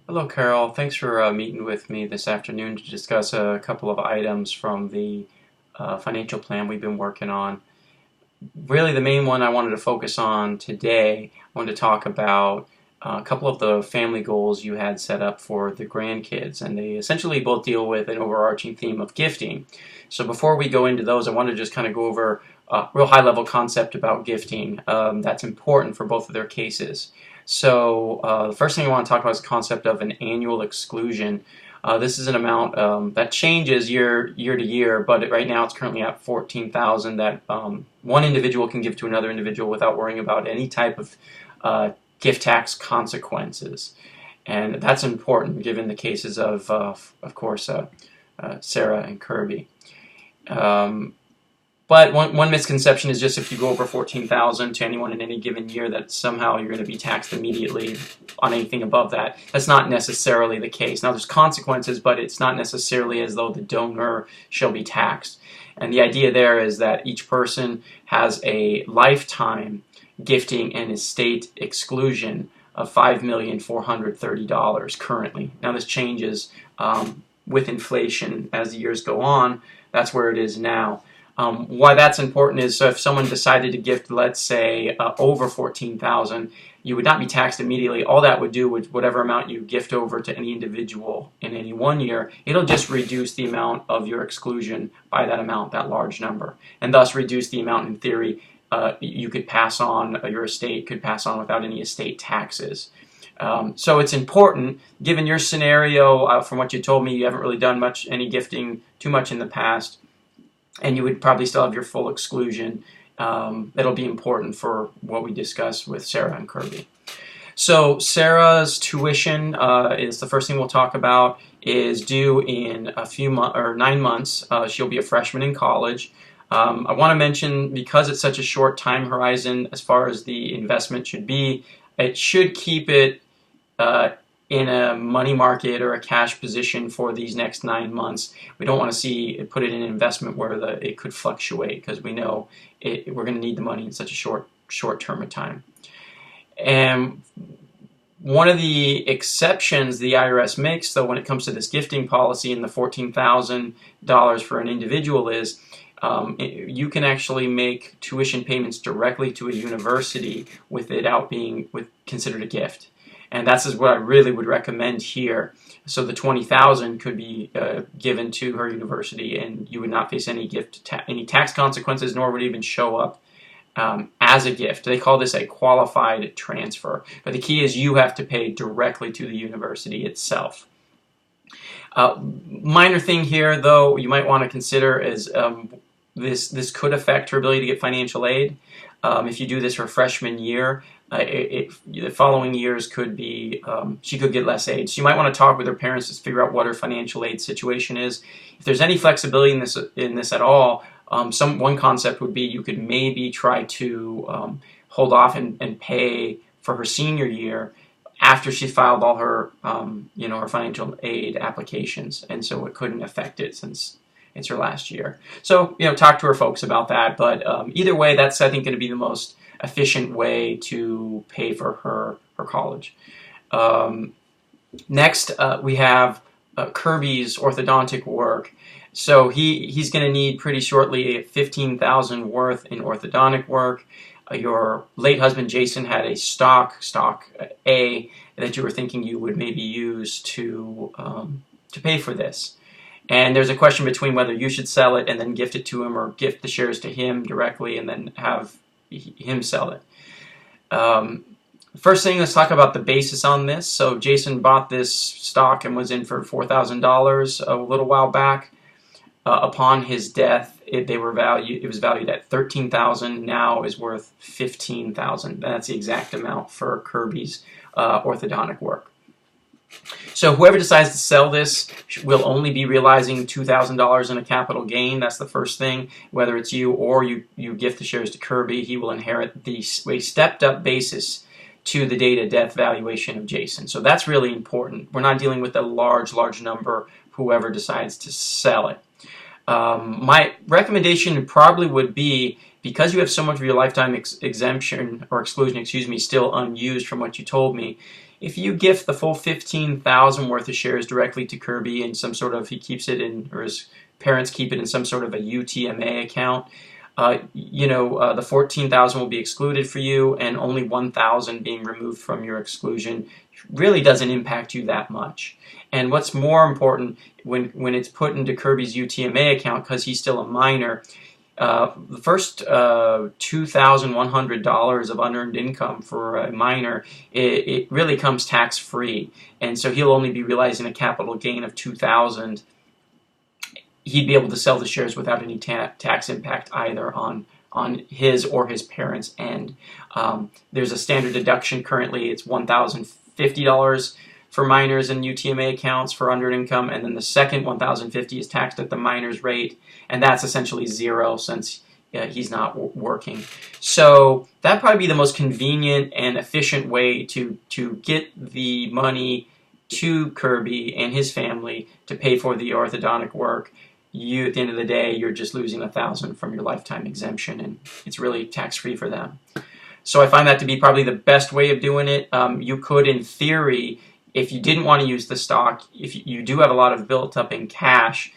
Hello, Carol. Thanks for meeting with me this afternoon to discuss a couple of items from the financial plan we've been working on. Really, the main one I wanted to focus on today, I wanted to talk about a couple of the family goals you had set up for the grandkids, and they essentially both deal with an overarching theme of gifting. So before we go into those, I want to just kind of go over a real high-level concept about gifting that's important for both of their cases. So the first thing I want to talk about is the concept of an annual exclusion. This is an amount that changes year to year, but right now it's currently at 14,000 that one individual can give to another individual without worrying about any type of gift tax consequences. And that's important given the cases of course, Sarah and Kirby. Um, but one misconception is just if you go over 14,000 to anyone in any given year that somehow you're going to be taxed immediately on anything above that. That's not necessarily the case. Now there's consequences, but it's not necessarily as though the donor shall be taxed. And the idea there is that each person has a lifetime gifting and estate exclusion of $5,430 currently. Now this changes with inflation as the years go on. That's where it is now. Why that's important is so if someone decided to gift, let's say, over 14,000, you would not be taxed immediately. All that would do with whatever amount you gift over to any individual in any one year, it'll just reduce the amount of your exclusion by that amount, that large number, and thus reduce the amount in theory you could pass on, your estate could pass on without any estate taxes. So it's important, given your scenario, from what you told me, you haven't really done any gifting too much in the past, and you would probably still have your full exclusion. It'll be important for what we discussed with Sarah and Kirby. So Sarah's tuition is the first thing we'll talk about. Is due in a few months or 9 months. She'll be a freshman in college. I want to mention, because it's such a short time horizon as far as the investment should be, it should keep it in a money market or a cash position for these next 9 months. We don't want to see it put it in an investment where it could fluctuate, because we know we're going to need the money in such a short term of time. And one of the exceptions the IRS makes, though, when it comes to this gifting policy and the $14,000 for an individual is you can actually make tuition payments directly to a university without being considered a gift. And that's what I really would recommend here. So the $20,000 could be given to her university, and you would not face any any tax consequences, nor would it even show up as a gift. They call this a qualified transfer. But the key is you have to pay directly to the university itself. Minor thing here, though, you might want to consider is this could affect her ability to get financial aid. If you do this her freshman year, the following years could be, she could get less aid. So you might want to talk with her parents to figure out what her financial aid situation is. If there's any flexibility in this at all, one concept would be you could maybe try to hold off and pay for her senior year after she filed all her her financial aid applications, and so it couldn't affect it since it's her last year. So talk to her folks about that. But either way, that's, I think, going to be the most efficient way to pay for her college. Next, we have Kirby's orthodontic work. So he's going to need pretty shortly $15,000 worth in orthodontic work. Your late husband Jason had a stock A that you were thinking you would maybe use to pay for this. And there's a question between whether you should sell it and then gift it to him, or gift the shares to him directly and then have him sell it. First thing, let's talk about the basis on this. So Jason bought this stock and was in for $4,000 a little while back. Upon his death, it was valued at $13,000. Now is worth $15,000. That's the exact amount for Kirby's orthodontic work. So whoever decides to sell this will only be realizing $2,000 in a capital gain. That's the first thing. Whether it's you or you gift the shares to Kirby, he will inherit a stepped-up basis to the date of death valuation of Jason. So that's really important. We're not dealing with a large number, whoever decides to sell it. My recommendation probably would be because you have so much of your lifetime exemption or exclusion, excuse me, still unused from what you told me, if you gift the full 15,000 worth of shares directly to Kirby in some sort of, he keeps it in, or his parents keep it in some sort of a UTMA account, the 14,000 will be excluded for you, and only 1,000 being removed from your exclusion really doesn't impact you that much. And what's more important, when it's put into Kirby's UTMA account, because he's still a minor, the first $2,100 of unearned income for a minor, it really comes tax-free, and so he'll only be realizing a capital gain of $2,000. He'd be able to sell the shares without any tax impact either on his or his parents' end. There's a standard deduction currently. It's $1,050 for minors and UTMA accounts for unearned income, and then the second $1,050 is taxed at the minor's rate, and that's essentially zero since he's not working. So that'd probably be the most convenient and efficient way to get the money to Kirby and his family to pay for the orthodontic work. You, at the end of the day, you're just losing $1,000 from your lifetime exemption, and it's really tax-free for them. So I find that to be probably the best way of doing it. You could, in theory, if you didn't want to use the stock, if you do have a lot of built up in cash,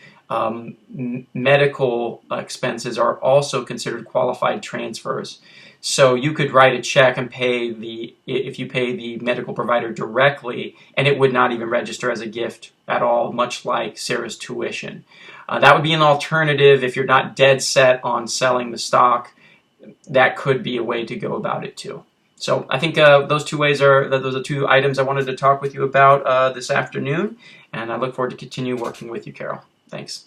medical expenses are also considered qualified transfers. So you could write a check and if you pay the medical provider directly, and it would not even register as a gift at all, much like Sarah's tuition. That would be an alternative if you're not dead set on selling the stock. That could be a way to go about it too. So I think those are two items I wanted to talk with you about this afternoon, and I look forward to continue working with you, Carol. Thanks.